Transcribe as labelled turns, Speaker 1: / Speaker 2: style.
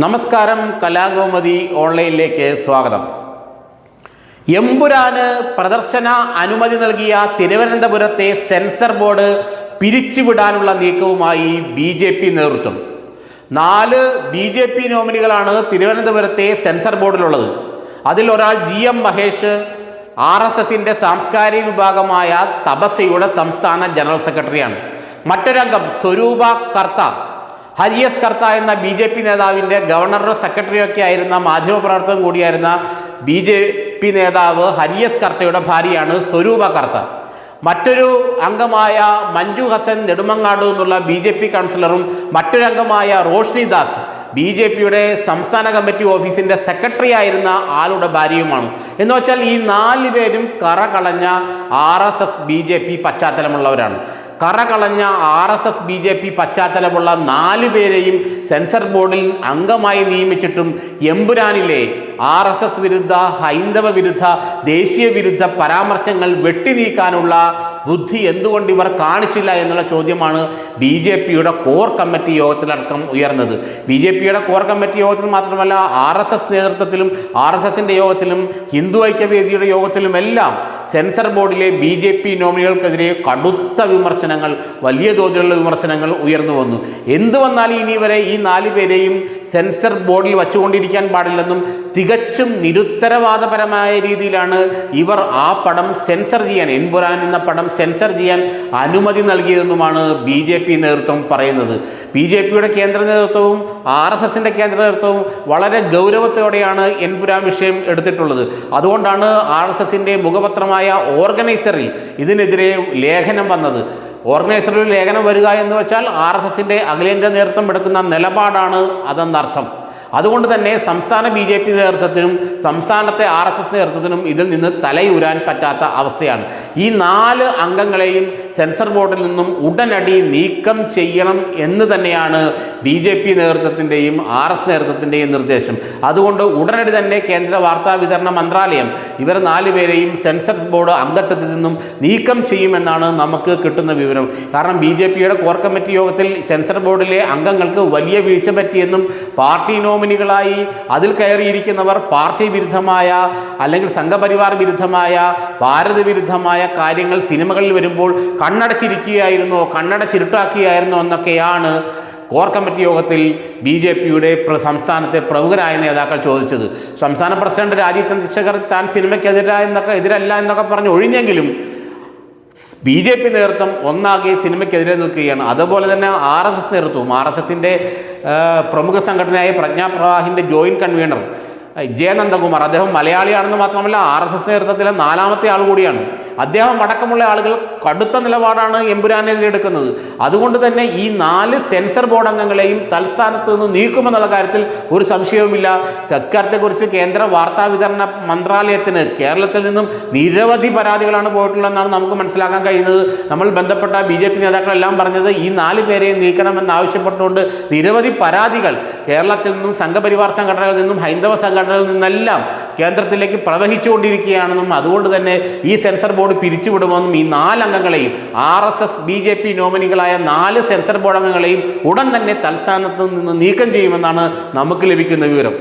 Speaker 1: നമസ്കാരം, കലാകൗമുദി ഓൺലൈനിലേക്ക് സ്വാഗതം. എമ്പുരാന് പ്രദർശന അനുമതി നൽകിയ തിരുവനന്തപുരത്തെ സെൻസർ ബോർഡ് പിരിച്ചുവിടാനുള്ള നീക്കവുമായി BJP നേതൃത്വം. 4 BJP നോമിനികളാണ് തിരുവനന്തപുരത്തെ സെൻസർ ബോർഡിലുള്ളത്. അതിൽ ഒരാൾ GM മഹേഷ്, RSSന്റെ സാംസ്കാരിക വിഭാഗമായ തപസ്യയുടെ സംസ്ഥാന ജനറൽ സെക്രട്ടറിയാണ്. മറ്റൊരംഗം സ്വരൂപ കർത്ത, ഹരിയസ് കർത്ത എന്ന BJP നേതാവിൻ്റെ ഗവർണറുടെ സെക്രട്ടറിയൊക്കെ ആയിരുന്ന മാധ്യമപ്രവർത്തകൻ കൂടിയായിരുന്ന BJP നേതാവ് ഹരിയസ് കർത്തയുടെ ഭാര്യയാണ് സ്വരൂപ കർത്ത. മറ്റൊരു അംഗമായ മഞ്ജു ഹസൻ നെടുമങ്ങാട് എന്നുള്ള BJP കൗൺസിലറും മറ്റൊരംഗമായ റോഷ്നി ദാസ് BJPയുടെ സംസ്ഥാന കമ്മിറ്റി ഓഫീസിൻ്റെ സെക്രട്ടറി ആയിരുന്ന ആളുടെ ഭാര്യയുമാണ്. എന്ന് വെച്ചാൽ ഈ 4 പേരും കറകളഞ്ഞ RSS BJP പശ്ചാത്തലമുള്ളവരാണ്. കറകളഞ്ഞ RSS BJP പശ്ചാത്തലമുള്ള 4 പേരെയും സെൻസർ ബോർഡിൽ അംഗമായി നിയമിച്ചിട്ടും എമ്പുരാനിലെ RSS വിരുദ്ധ, ഹൈന്ദവ വിരുദ്ധ, ദേശീയ വിരുദ്ധ പരാമർശങ്ങൾ വെട്ടിനീക്കാനുള്ള ബുദ്ധി എന്തുകൊണ്ട് ഇവർ കാണിച്ചില്ല എന്നുള്ള ചോദ്യമാണ് BJPയുടെ കോർ കമ്മിറ്റി യോഗത്തിലടക്കം ഉയർന്നത്. BJPയുടെ കോർ കമ്മിറ്റി യോഗത്തിൽ മാത്രമല്ല, RSS നേതൃത്വത്തിലും RSSന്റെ യോഗത്തിലും ഹിന്ദു ഐക്യവേദിയുടെ യോഗത്തിലുമെല്ലാം സെൻസർ ബോർഡിലെ BJP നോമിനികൾക്കെതിരെ കടുത്ത വിമർശനങ്ങൾ, വലിയ തോതിലുള്ള വിമർശനങ്ങൾ ഉയർന്നു വന്നു. എന്തു വന്നാലും ഇനി വരെ ഈ 4 പേരെയും സെൻസർ ബോർഡിൽ വച്ചുകൊണ്ടിരിക്കാൻ പാടില്ലെന്നും തികച്ചും നിരുത്തരവാദപരമായ രീതിയിലാണ് ഇവർ ആ പടം സെൻസർ ചെയ്യാൻ, എമ്പുരാൻ എന്ന പടം സെൻസർ ചെയ്യാൻ അനുമതി നൽകിയതെന്നുമാണ് BJP നേതൃത്വം പറയുന്നത്. BJPയുടെ കേന്ദ്ര നേതൃത്വവും RSSന്റെ കേന്ദ്ര നേതൃത്വവും വളരെ ഗൗരവത്തോടെയാണ് എമ്പുരാൻ വിഷയം എടുത്തിട്ടുള്ളത്. അതുകൊണ്ടാണ് RSSന്റെ മുഖപത്രമായ ഓർഗനൈസറിൽ ഇതിനെതിരെ ലേഖനം വന്നത്. ഓർഗനൈസറിൽ ലേഖനം വരിക എന്ന് വെച്ചാൽ RSSന്റെ അഖിലേന്ത്യാ നേതൃത്വം എടുക്കുന്ന നിലപാടാണ് അതെന്നർത്ഥം. അതുകൊണ്ട് തന്നെ സംസ്ഥാന BJP നേതൃത്വത്തിനും സംസ്ഥാനത്തെ RSS നേതൃത്വത്തിനും ഇതിൽ നിന്ന് തലയൂരാൻ പറ്റാത്ത അവസ്ഥയാണ്. ഈ 4 അംഗങ്ങളെയും സെൻസർ ബോർഡിൽ നിന്നും ഉടനടി നീക്കം ചെയ്യണം എന്ന് തന്നെയാണ് BJP നേതൃത്വത്തിൻ്റെയും RS നേതൃത്വത്തിൻ്റെയും നിർദ്ദേശം. അതുകൊണ്ട് ഉടനടി തന്നെ കേന്ദ്ര വാർത്താ വിതരണ മന്ത്രാലയം ഇവർ 4 പേരെയും സെൻസർ ബോർഡ് അംഗത്വത്തിൽ നിന്നും നീക്കം ചെയ്യുമെന്നാണ് നമുക്ക് കിട്ടുന്ന വിവരം. കാരണം BJPയുടെ കോർ കമ്മിറ്റി യോഗത്തിൽ സെൻസർ ബോർഡിലെ അംഗങ്ങൾക്ക് വലിയ വീഴ്ച പറ്റിയെന്നും പാർട്ടി നോമിനികളായി അതിൽ കയറിയിരിക്കുന്നവർ പാർട്ടി വിരുദ്ധമായ അല്ലെങ്കിൽ സംഘപരിവാർ വിരുദ്ധമായ, ഭാരത വിരുദ്ധമായ കാര്യങ്ങൾ സിനിമകളിൽ വരുമ്പോൾ കണ്ണടച്ചിരിക്കുകയായിരുന്നോ, കണ്ണടച്ചിരുട്ടാക്കിയായിരുന്നോ എന്നൊക്കെയാണ് കോർ കമ്മിറ്റി യോഗത്തിൽ BJPയുടെ സംസ്ഥാനത്തെ പ്രമുഖരായ നേതാക്കൾ ചോദിച്ചത്. സംസ്ഥാന പ്രസിഡന്റ് രാജീവ് ചന്ദ്രശേഖർ താൻ എതിരല്ല എന്നൊക്കെ പറഞ്ഞ് ഒഴിഞ്ഞെങ്കിലും BJP നേതൃത്വം ഒന്നാകെ സിനിമയ്ക്കെതിരെ നിൽക്കുകയാണ്. അതുപോലെ തന്നെ RSS നേതൃത്വവും, RSSന്റെ പ്രമുഖ സംഘടനയായ പ്രജ്ഞാ പ്രവാഹിൻ്റെ ജോയിൻറ്റ് കൺവീനർ ജയനന്ദകുമാർ, അദ്ദേഹം മലയാളിയാണെന്ന് മാത്രമല്ല RSS നേതൃത്വത്തിലെ 4ാമത്തെ ആൾ കൂടിയാണ്. അദ്ദേഹം അടക്കമുള്ള ആളുകൾ കടുത്ത നിലപാടാണ് എമ്പുരാനെതിരെ എടുക്കുന്നത്. അതുകൊണ്ട് തന്നെ ഈ 4 സെൻസർ ബോർഡ് അംഗങ്ങളെയും തൽസ്ഥാനത്ത് നിന്ന് നീക്കുമെന്നുള്ള കാര്യത്തിൽ ഒരു സംശയവുമില്ല. സർക്കാരത്തെക്കുറിച്ച് കേന്ദ്ര വാർത്താ വിതരണ മന്ത്രാലയത്തിന് കേരളത്തിൽ നിന്നും നിരവധി പരാതികളാണ് പോയിട്ടുള്ളതെന്നാണ് നമുക്ക് മനസ്സിലാക്കാൻ കഴിയുന്നത്. നമ്മൾ ബന്ധപ്പെട്ട BJP നേതാക്കളെല്ലാം പറഞ്ഞത് ഈ 4 പേരെയും നീക്കണമെന്നാവശ്യപ്പെട്ടുകൊണ്ട് നിരവധി പരാതികൾ കേരളത്തിൽ നിന്നും സംഘപരിവാർ സംഘടനകളിൽ നിന്നും ഹൈന്ദവ സംഘടനകളിൽ നിന്നെല്ലാം കേന്ദ്രത്തിലേക്ക് പ്രവഹിച്ചുകൊണ്ടിരിക്കുകയാണെന്നും അതുകൊണ്ട് തന്നെ ഈ സെൻസർ ബോർഡ് പിരിച്ചുവിടുമെന്നും ഈ 4 അംഗങ്ങളെയും RSS BJP നോമിനികളായ 4 സെൻസർ ബോർഡ് അംഗങ്ങളെയും ഉടൻ തന്നെ തൽസ്ഥാനത്ത് നിന്ന് നീക്കം ചെയ്യുമെന്നാണ് നമുക്ക് ലഭിക്കുന്ന വിവരം.